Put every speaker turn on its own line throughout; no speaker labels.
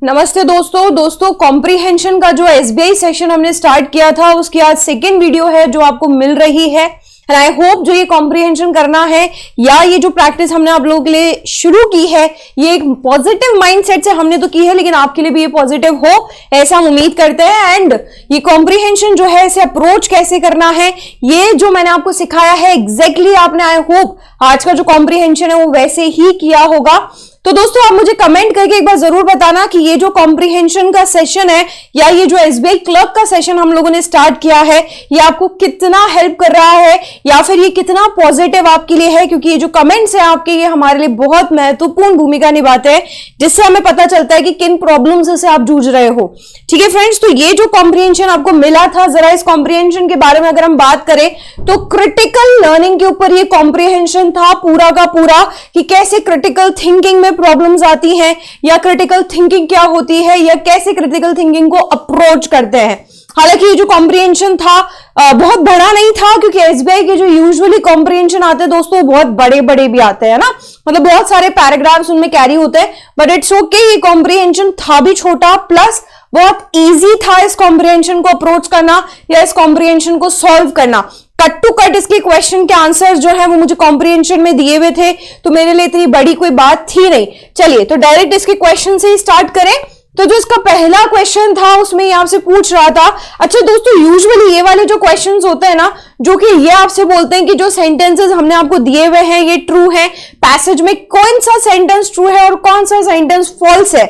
नमस्ते दोस्तों कॉम्प्रीहेंशन का जो एसबीआई सेशन हमने स्टार्ट किया था उसकी आज सेकेंड वीडियो है जो आपको मिल रही है। एंड आई होप जो ये कॉम्प्रीहेंशन करना है या ये जो प्रैक्टिस हमने आप लोगों के लिए शुरू की है ये एक पॉजिटिव माइंडसेट से हमने तो की है, लेकिन आपके लिए भी ये पॉजिटिव हो ऐसा हम उम्मीद करते हैं। एंड ये कॉम्प्रीहेंशन जो है इसे अप्रोच कैसे करना है ये जो मैंने आपको सिखाया है एग्जैक्टली आपने आई होप आज का जो कॉम्प्रीहेंशन है वो वैसे ही किया होगा। तो दोस्तों आप मुझे कमेंट करके एक बार जरूर बताना कि ये जो कॉम्प्रीहेंशन का सेशन है या ये जो एसबीआई क्लर्क का सेशन हम लोगों ने स्टार्ट किया है ये आपको कितना हेल्प कर रहा है या फिर ये कितना पॉजिटिव आपके लिए है, क्योंकि ये जो कमेंट्स हैं आपके ये हमारे लिए बहुत महत्वपूर्ण भूमिका निभाते हैं जिससे हमें पता चलता है कि किन प्रॉब्लम से आप जूझ रहे हो। ठीक है फ्रेंड्स, तो ये जो कॉम्प्रीहेंशन आपको मिला था, जरा इस कॉम्प्रीहेंशन के बारे में अगर हम बात करें तो क्रिटिकल लर्निंग के ऊपर ये कॉम्प्रीहेंशन था पूरा का पूरा कि कैसे क्रिटिकल थिंकिंग में प्रॉब्लम्स आती हैं या क्रिटिकल थिंकिंग क्या होती है या कैसे क्रिटिकल थिंकिंग को अप्रोच करते हैं। हालांकि ये जो कॉम्प्रीहेंशन था बहुत बड़ा नहीं था, क्योंकि एसबीआई के जो यूजुअली कॉम्प्रीहेंशन आते हैं दोस्तों बहुत बड़े बड़े भी आते हैं ना, मतलब बहुत सारे पैराग्राफ्स उनमें कैरी होते हैं। बट इट्स ओके, ये कॉम्प्रीहेंशन था भी छोटा प्लस बहुत इजी था इस कॉम्प्रीहेंशन को अप्रोच करना या इस कॉम्प्रीहेंशन को सॉल्व करना। कट टू कट इसके क्वेश्चन के आंसर्स जो है वो मुझे कॉम्प्रीहेंशन में दिए हुए थे, तो मेरे लिए इतनी बड़ी कोई बात थी नहीं। चलिए तो डायरेक्ट इसके क्वेश्चन से ही स्टार्ट करें। तो जो इसका पहला क्वेश्चन था उसमें ये आपसे पूछ रहा था, अच्छा दोस्तों यूजुअली ये वाले जो क्वेश्चंस होते हैं ना जो कि ये आपसे बोलते हैं कि जो सेंटेंसेस हमने आपको दिए हुए हैं ये ट्रू है, पैसेज में कौन सा सेंटेंस ट्रू है और कौन सा सेंटेंस फॉल्स है,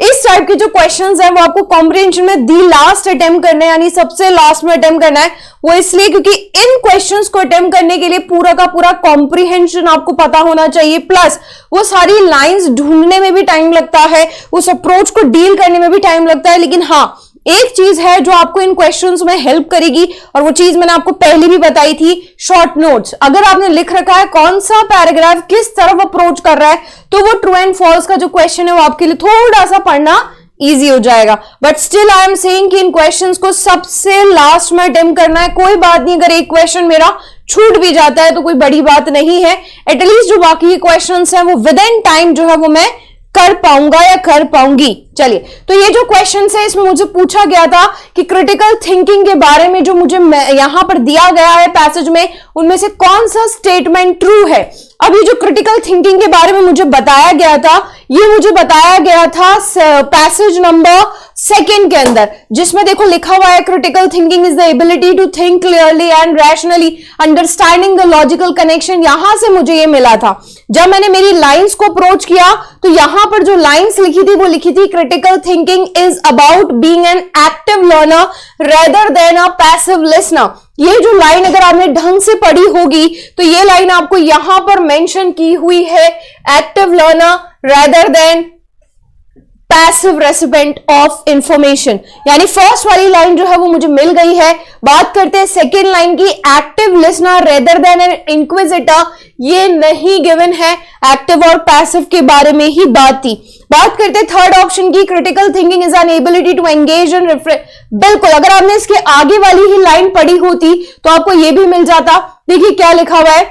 इस टाइप के जो क्वेश्चंस हैं वो आपको कॉम्प्रीहेंशन में दी लास्ट अटेम्प्ट करना है, यानी सबसे लास्ट में अटेम्प्ट करना है। वो इसलिए क्योंकि इन क्वेश्चंस को अटेम्प्ट करने के लिए पूरा का पूरा कॉम्प्रीहेंशन आपको पता होना चाहिए, प्लस वो सारी लाइंस ढूंढने में भी टाइम लगता है, उस अप्रोच को डील करने में भी टाइम लगता है। लेकिन हाँ एक चीज है जो आपको इन क्वेश्चंस में हेल्प करेगी और वो चीज मैंने आपको पहले भी बताई थी, शॉर्ट नोट्स। अगर आपने लिख रखा है कौन सा पैराग्राफ किस तरफ अप्रोच कर रहा है तो वो ट्रू एंड फॉल्स का जो क्वेश्चन है वो आपके लिए थोड़ा सा पढ़ना इजी हो जाएगा। But still I am saying कि इन क्वेश्चंस को सबसे लास्ट में अटेम्प्ट करना है। कोई बात नहीं अगर एक क्वेश्चन मेरा छूट भी जाता है तो कोई बड़ी बात नहीं है, एटलीस्ट जो बाकी के क्वेश्चंस हैं वो विद इन टाइम जो है वो मैं कर पाऊंगा या कर पाऊंगी। चलिए तो ये जो क्वेश्चन है इसमें मुझे पूछा गया था कि क्रिटिकल थिंकिंग के बारे में जो मुझे यहां पर दिया गया है पैसेज में उनमें से कौन सा स्टेटमेंट ट्रू है। अब ये जो क्रिटिकल थिंकिंग के बारे में मुझे बताया गया था ये मुझे बताया गया था पैसेज नंबर 2 के अंदर, जिसमें देखो लिखा हुआ है critical thinking is the ability to think clearly and rationally understanding the logical connection. यहां से मुझे ये मिला था जब मैंने मेरी लाइंस को अप्रोच किया तो यहां पर जो लाइंस लिखी थी वो लिखी थी critical thinking is about being an active learner rather than a passive listener. ये जो लाइन अगर आपने ढंग से पढ़ी होगी तो ये लाइन आपको यहां पर मेंशन की हुई है, active learner rather than passive recipient of information, यानी फर्स्ट वाली लाइन जो है वो मुझे मिल गई है। बात करते हैं सेकेंड लाइन की, active listener rather than an inquisitor, ये नहीं गिवन है, एक्टिव और पैसिव के बारे में ही बात थी। बात करते हैं थर्ड ऑप्शन की, critical thinking is an ability to engage in बिल्कुल अगर आपने इसके आगे वाली ही लाइन पढ़ी होती तो आपको ये भी मिल जाता। देखिए क्या लिखा हुआ है,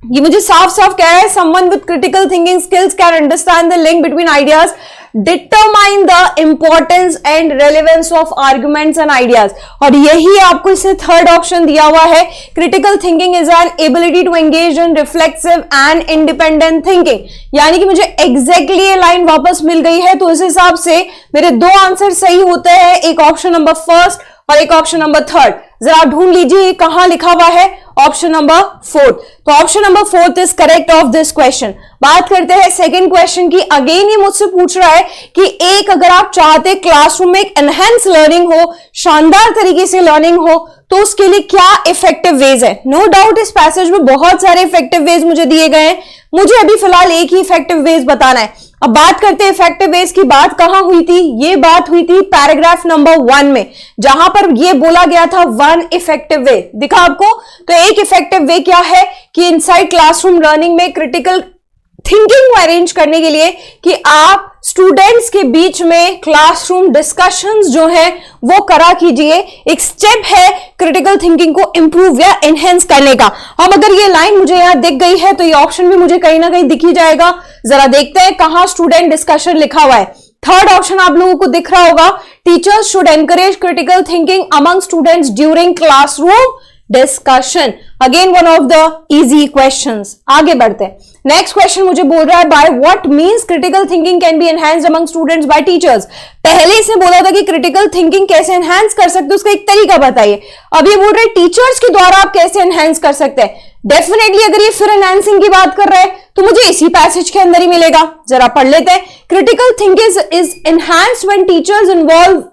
ये मुझे साफ साफ कह रहा है someone with critical thinking skills can understand the link between ideas, determine the importance and relevance of arguments and ideas. और यही आपको इससे थर्ड ऑप्शन दिया हुआ है, critical thinking is an ability to engage in reflexive and independent thinking, यानी कि मुझे एग्जैक्टली ये लाइन वापस मिल गई है। तो इस हिसाब से मेरे दो आंसर सही होते हैं, एक ऑप्शन नंबर फर्स्ट और एक ऑप्शन नंबर थर्ड। जरा ढूंढ लीजिए कहां लिखा हुआ है, ऑप्शन नंबर 4। तो option number 4 is correct of this question. बात करते हैं सेकंड क्वेश्चन की। अगेन ये मुझसे पूछ रहा है कि एक अगर आप चाहते क्लासरूम में एक एनहेंस लर्निंग हो, शानदार तरीके से लर्निंग हो, तो उसके लिए क्या इफेक्टिव वेज है। नो डाउट इस पैसेज में बहुत सारे इफेक्टिव वेज मुझे दिए गए हैं, मुझे अभी फिलहाल एक ही इफेक्टिव वेज बताना है। अब बात करते हैं इफेक्टिव वेज की। बात कहां हुई थी, ये बात हुई थी पैराग्राफ नंबर 1 में, जहां पर ये बोला गया था 1 इफेक्टिव वे दिखा आपको। तो एक इफेक्टिव वे क्या है कि इनसाइड क्लासरूम लर्निंग में क्रिटिकल थिंकिंग को अरेंज करने के लिए कि आप स्टूडेंट्स के बीच में क्लासरूम डिस्कशंस जो है वो करा कीजिए, एक स्टेप है क्रिटिकल थिंकिंग को इंप्रूव या एनहेंस करने का। अब अगर ये लाइन मुझे यहां दिख गई है तो ये ऑप्शन भी मुझे कहीं ना कहीं दिख ही जाएगा। जरा देखते हैं कहां स्टूडेंट डिस्कशन लिखा हुआ है। थर्ड ऑप्शन आप लोगों को दिख रहा होगा, teachers should encourage critical thinking among students during classroom discussion. Again one of the easy questions. आगे बढ़ते हैं। नेक्स्ट क्वेश्चन मुझे बोल रहा है, by what means critical thinking can be enhanced among students bye teachers. पहले इसने बोला था कि क्रिटिकल थिंकिंग कैसे एनहांस कर सकते हो, उसका एक तरीका बताइए। अब ये बोल रहे हैं टीचर्स के द्वारा आप कैसे एनहांस कर सकते हैं। डेफिनेटली अगर ये फिर एनहांसिंग की बात कर रहे हैं तो मुझे इसी पैसेज के अंदर ही मिलेगा। जरा पढ़ लेते हैं। Critical thinking is enhanced when teachers involve,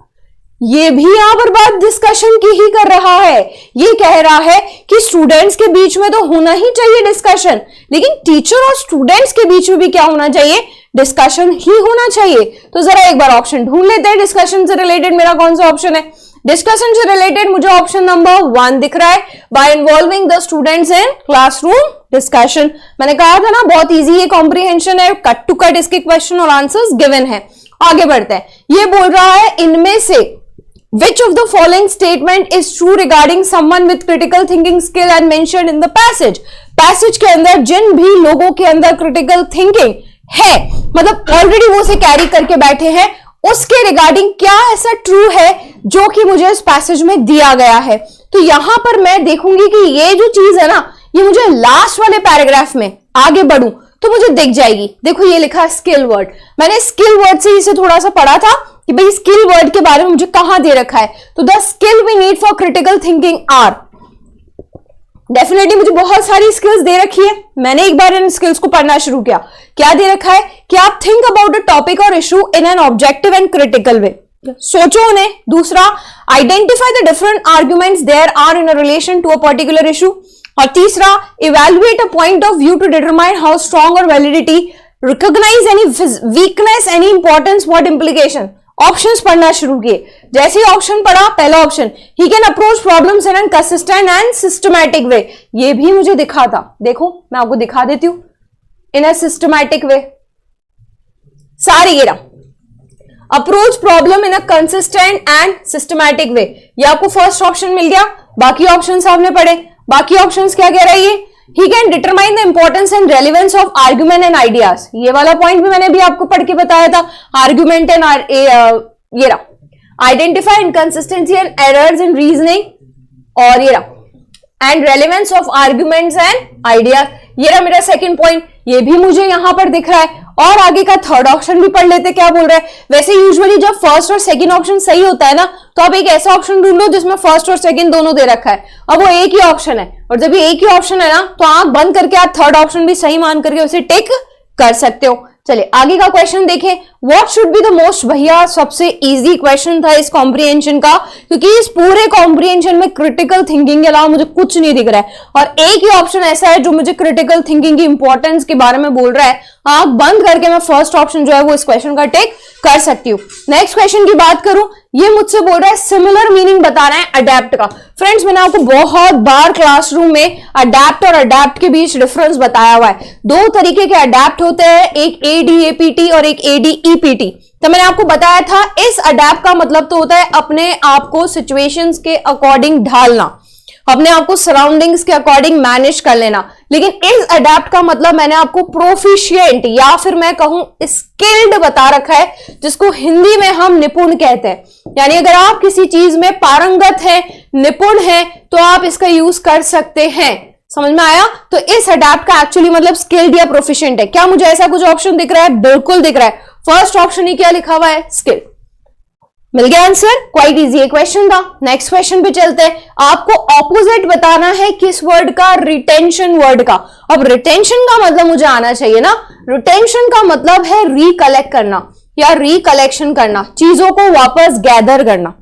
ये भी यहां पर बात डिस्कशन की ही कर रहा है। ये कह रहा है कि स्टूडेंट्स के बीच में तो होना ही चाहिए डिस्कशन, लेकिन टीचर और स्टूडेंट्स के बीच में भी क्या होना चाहिए, डिस्कशन ही होना चाहिए। तो जरा एक बार ऑप्शन ढूंढ लेते हैं। डिस्कशन से रिलेटेड मेरा कौन सा ऑप्शन है? डिस्कशन से रिलेटेड मुझे ऑप्शन नंबर 1 दिख रहा है, bye involving the students in classroom discussion. मैंने कहा था ना बहुत इजी ये कॉम्प्रिहेंशन है, कट टू कट इसके क्वेश्चन और आंसर्स गिवन है। आगे बढ़ते हैं। ये बोल रहा है इनमें से which of the following statement is true regarding someone with critical thinking skill and mentioned in the passage। Passage के अंदर जिन भी लोगों के अंदर क्रिटिकल थिंकिंग है, मतलब ऑलरेडी वो उसे कैरी करके बैठे हैं, उसके रिगार्डिंग क्या ऐसा ट्रू है जो कि मुझे इस पैसेज में दिया गया है। तो यहां पर मैं देखूंगी कि ये जो चीज है ना, ये मुझे लास्ट वाले पैराग्राफ में आगे बढ़ूं तो मुझे दिख जाएगी। देखो ये लिखा स्किल वर्ड, मैंने स्किल वर्ड से इसे थोड़ा सा पढ़ा था कि भाई स्किल वर्ड के बारे में मुझे कहां दे रखा है। तो the skill we need for critical thinking are, definitely मुझे बहुत सारी स्किल्स दे रखी है। मैंने एक बार इन स्किल्स को पढ़ना शुरू किया। क्या दे रखा है कि आप थिंक अबाउट अ टॉपिक और issue in an objective and critical way, सोचो उन्हें। दूसरा, identify the different arguments there are in relation to a particular issue. और तीसरा, evaluate a point of view to determine how strong और validity, recognize any weakness, any importance, what implication. Options पढ़ना शुरू किए। जैसे ही ऑप्शन पढ़ा, पहला option, he can approach problems in an consistent and systematic way. ये भी मुझे दिखा था, देखो मैं आपको दिखा देती हूं, इन ए सिस्टमैटिक वे। सारे ये रहा, approach problem in a consistent and systematic way. ये आपको फर्स्ट ऑप्शन मिल गया। बाकी ऑप्शंस आपने पढ़े। बाकी ऑप्शंस क्या कह रहा है ये, He can determine the importance and relevance of argument and ideas। ये वाला पॉइंट भी मैंने भी आपको पढ़ के बताया था। आर्ग्यूमेंट एंड ये रहा, identify inconsistency and errors in reasoning, और ये रहा and relevance of arguments and ideas. ये रहा मेरा सेकंड पॉइंट, ये भी मुझे यहां पर दिख रहा है। और आगे का थर्ड ऑप्शन भी पढ़ लेते, क्या बोल रहा है। वैसे यूजुअली जब फर्स्ट और सेकंड ऑप्शन सही होता है ना, तो आप एक ऐसा ऑप्शन ढूंढ लो जिसमें फर्स्ट और सेकंड दोनों दे रखा है। अब वो एक ही ऑप्शन है, और जब ये एक ही ऑप्शन है ना, तो आंख बंद करके आप थर्ड ऑप्शन भी सही मान करके उसे टिक कर सकते हो। चलिए आगे का क्वेश्चन देखें। What should be the most, भैया सबसे इजी क्वेश्चन था इस कॉम्प्रिहेंशन का, क्योंकि इस पूरे कॉम्प्रिहेंशन में क्रिटिकल थिंकिंग के अलावा मुझे कुछ नहीं दिख रहा है, और एक ही ऑप्शन ऐसा है जो मुझे क्रिटिकल थिंकिंग की इंपॉर्टेंस के बारे में बोल रहा है। आंख बंद करके मैं फर्स्ट ऑप्शन जो है वो इस क्वेश्चन का टिक कर सकती हूँ। नेक्स्ट क्वेश्चन की बात करूं, ये मुझसे बोल रहा है सिमिलर मीनिंग बताना है अडेप्ट का। फ्रेंड्स मैंने आपको बहुत बार क्लासरूम में अडेप्ट और अडेप्ट के बीच डिफरेंस बताया हुआ है। दो तरीके के अडेप्ट होते हैं, एक ADAPT और एक ADEPT। तो मैंने आपको बताया था इस अडेप्ट का मतलब तो होता है अपने आप को सिचुएशंस के अकॉर्डिंग ढालना, अपने आप को सराउंडिंग्स के अकॉर्डिंग मैनेज कर लेना। लेकिन इस अडेप्ट का मतलब मैंने आपको प्रोफिशिएंट या फिर मैं कहूं स्किल्ड बता रखा है, जिसको हिंदी में हम निपुण कहते हैं। यानी अगर आप किसी चीज में पारंगत हैं, निपुण हैं, तो आप इसका यूज कर सकते हैं। समझ में आया? तो इस अडेप्ट का एक्चुअली मतलब स्किल्ड या प्रोफिशिएंट है। क्या मुझे ऐसा कुछ ऑप्शन दिख रहा है? बिल्कुल दिख रहा है। फर्स्ट ऑप्शन ही क्या लिखा हुआ है? स्किल्ड। मिल गया आंसर। क्वाइट इजी क्वेश्चन था। नेक्स्ट क्वेश्चन पे चलते हैं। आपको ऑपोजिट बताना है किस वर्ड का? रिटेंशन वर्ड का। अब रिटेंशन का मतलब मुझे आना चाहिए ना। रिटेंशन का मतलब है रिकलेक्ट करना या रिकलेक्शन करना, चीजों को वापस गैदर करना।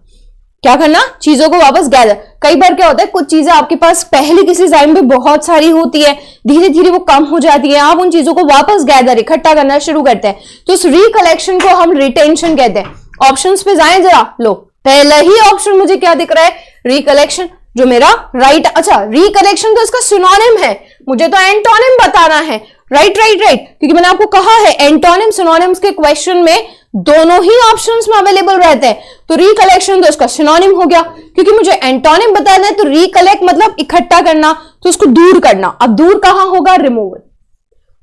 क्या करना? चीजों को वापस गैदर। कई बार क्या होता है, कुछ चीजें आपके पास पहले किसी टाइम पे बहुत सारी होती है, धीरे धीरे वो कम हो जाती है, आप उन चीजों को वापस गैदर इकट्ठा करना शुरू करते हैं, तो इस रिकलेक्शन को हम रिटेंशन कहते हैं। ऑप्शंस पे जाएं जरा। लो पहला ही ऑप्शन मुझे क्या दिख रहा है? रिकलेक्शन, जो मेरा राइट। अच्छा रिकलेक्शन तो इसका सिनोनिम है, मुझे तो एंटोनिम बताना है। राइट, क्योंकि मैंने आपको कहा है एंटोनिम सिनोनिम्स के क्वेश्चन में दोनों ही ऑप्शंस में अवेलेबल रहते हैं। तो रिकलेक्शन तो इसका सिनोनिम हो गया, क्योंकि मुझे एंटोनिम बताना है। तो रिकलेक्ट मतलब इकट्ठा करना, तो उसको दूर करना। अब दूर कहां होगा? रिमूवल।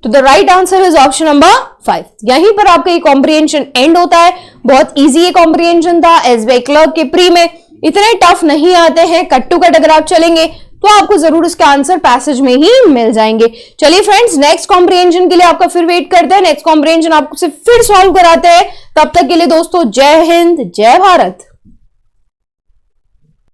तो the right answer is option number 5। यहीं पर आपका ये कॉम्प्रिहेंशन एंड होता है। बहुत इजी ये कॉम्प्रिहेंशन था। एसबीआई क्लर्क के प्री में इतने टफ नहीं आते हैं, कट टू कट अगर आप चलेंगे तो आपको जरूर इसका आंसर पैसेज में ही मिल जाएंगे। चलिए फ्रेंड्स, नेक्स्ट कॉम्प्रिहेंशन के लिए आपका फिर वेट करते हैं। नेक्स्ट कॉम्प्रिहेंशन आपको फिर सॉल्व कराते हैं। तब तक के लिए दोस्तों, जय हिंद, जय भारत।